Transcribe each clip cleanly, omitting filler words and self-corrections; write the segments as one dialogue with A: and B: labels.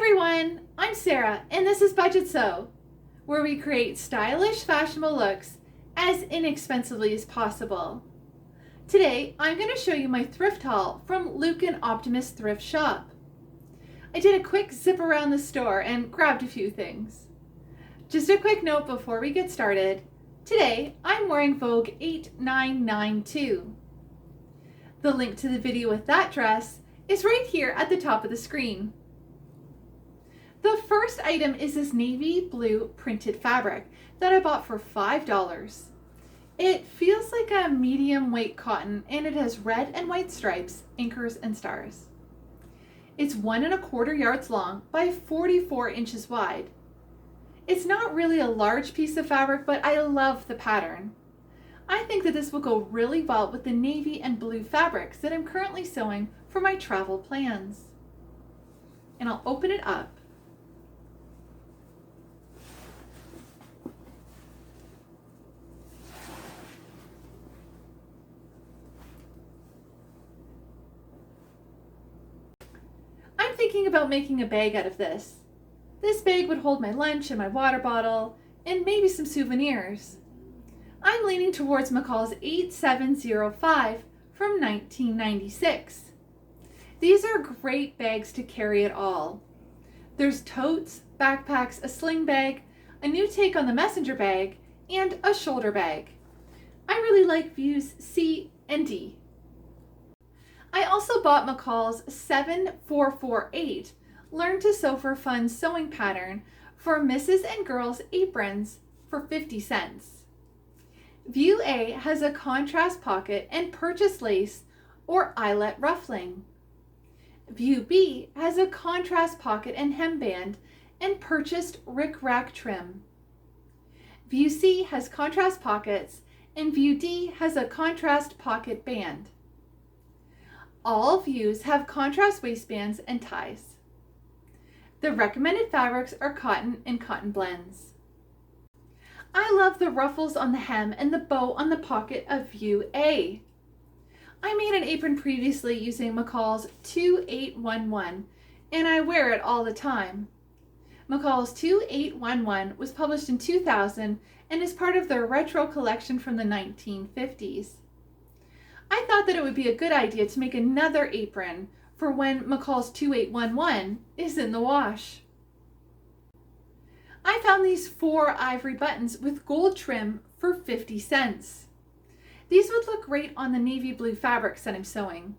A: everyone, I'm Sarah and this is Budgetsew, where we create stylish, fashionable looks as inexpensively as possible. Today, I'm going to show you my thrift haul from Luke and Optimus Thrift Shop. I did a quick zip around the store and grabbed a few things. Just a quick note before we get started. Today, I'm wearing Vogue 8992. The link to the video with that dress is right here at the top of the screen. The first item is this navy blue printed fabric that I bought for $5. It feels like a medium weight cotton and it has red and white stripes, anchors, and stars. It's 1¼ yards long by 44 inches wide. It's not really a large piece of fabric, but I love the pattern. I think that this will go really well with the navy and blue fabrics that I'm currently sewing for my travel plans. And I'll open it up. I'm thinking about making a bag out of this. This bag would hold my lunch and my water bottle and maybe some souvenirs. I'm leaning towards McCall's 8705 from 1996. These are great bags to carry at all. There's totes, backpacks, a sling bag, a new take on the messenger bag, and a shoulder bag. I really like views C and D. I also bought McCall's 7448 Learn to Sew for Fun sewing pattern for Misses and Girls aprons for 50 cents. View A has a contrast pocket and purchase lace or eyelet ruffling. View B has a contrast pocket and hemband and purchased rick-rack trim. View C has contrast pockets and View D has a contrast pocket band. All views have contrast waistbands and ties. The recommended fabrics are cotton and cotton blends. I love the ruffles on the hem and the bow on the pocket of View A. I made an apron previously using McCall's 2811 and I wear it all the time. McCall's 2811 was published in 2000 and is part of their retro collection from the 1950s. I thought that it would be a good idea to make another apron for when McCall's 2811 is in the wash. I found these 4 ivory buttons with gold trim for 50 cents. These would look great on the navy blue fabrics that I'm sewing.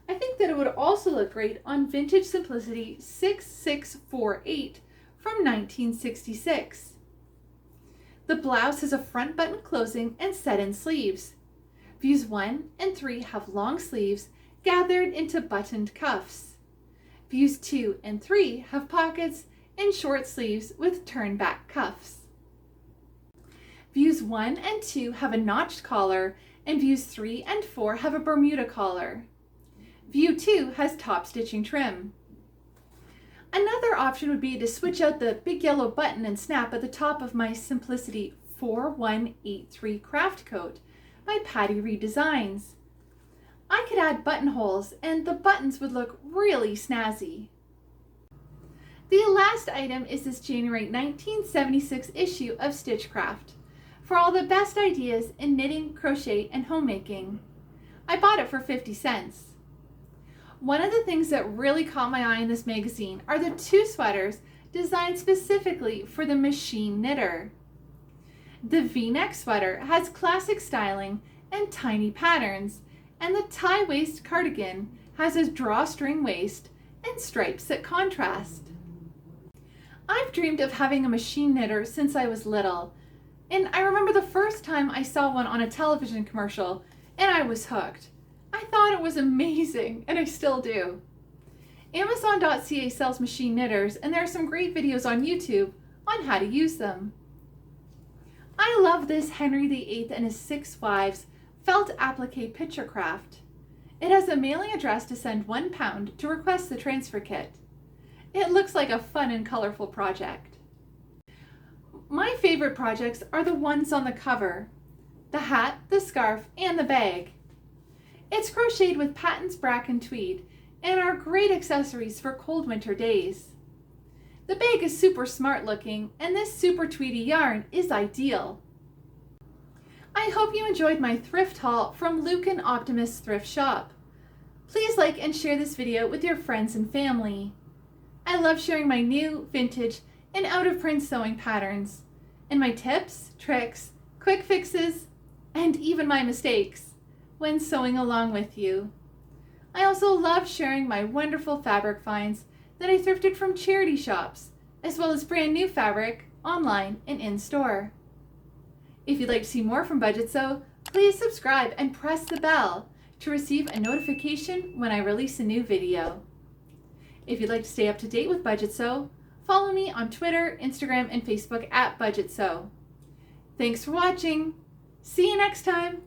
A: I think that it would also look great on Vintage Simplicity 6648 from 1966. The blouse has a front button closing and set-in sleeves. Views 1 and 3 have long sleeves gathered into buttoned cuffs. Views 2 and 3 have pockets and short sleeves with turn-back cuffs. Views 1 and 2 have a notched collar, and views 3 and 4 have a Bermuda collar. View 2 has top stitching trim. Another option would be to switch out the big yellow button and snap at the top of my Simplicity 4183 craft coat by Patty Reed Designs. I could add buttonholes and the buttons would look really snazzy. The last item is this January 1976 issue of Stitchcraft for all the best ideas in knitting, crochet, and homemaking. I bought it for 50 cents. One of the things that really caught my eye in this magazine are the 2 sweaters designed specifically for the machine knitter. The V-neck sweater has classic styling and tiny patterns, and the tie waist cardigan has a drawstring waist and stripes that contrast. I've dreamed of having a machine knitter since I was little, and I remember the first time I saw one on a television commercial and I was hooked. I thought it was amazing, and I still do. Amazon.ca sells machine knitters, and there are some great videos on YouTube on how to use them. I love this Henry VIII and his 6 wives felt applique picture craft. It has a mailing address to send £1 to request the transfer kit. It looks like a fun and colorful project. My favorite projects are the ones on the cover, the hat, the scarf, and the bag. It's crocheted with Patton's Bracken tweed and are great accessories for cold winter days. The bag is super smart looking, and this super tweedy yarn is ideal. I hope you enjoyed my thrift haul from Luke and Optimus Thrift Shop. Please like and share this video with your friends and family. I love sharing my new, vintage, and out-of-print sewing patterns, and my tips, tricks, quick fixes, and even my mistakes when sewing along with you. I also love sharing my wonderful fabric finds that I thrifted from charity shops, as well as brand new fabric online and in-store. If you'd like to see more from Budgetsew, please subscribe and press the bell to receive a notification when I release a new video. If you'd like to stay up to date with Budgetsew, follow me on Twitter, Instagram, and Facebook at Budgetsew. Thanks for watching. See you next time.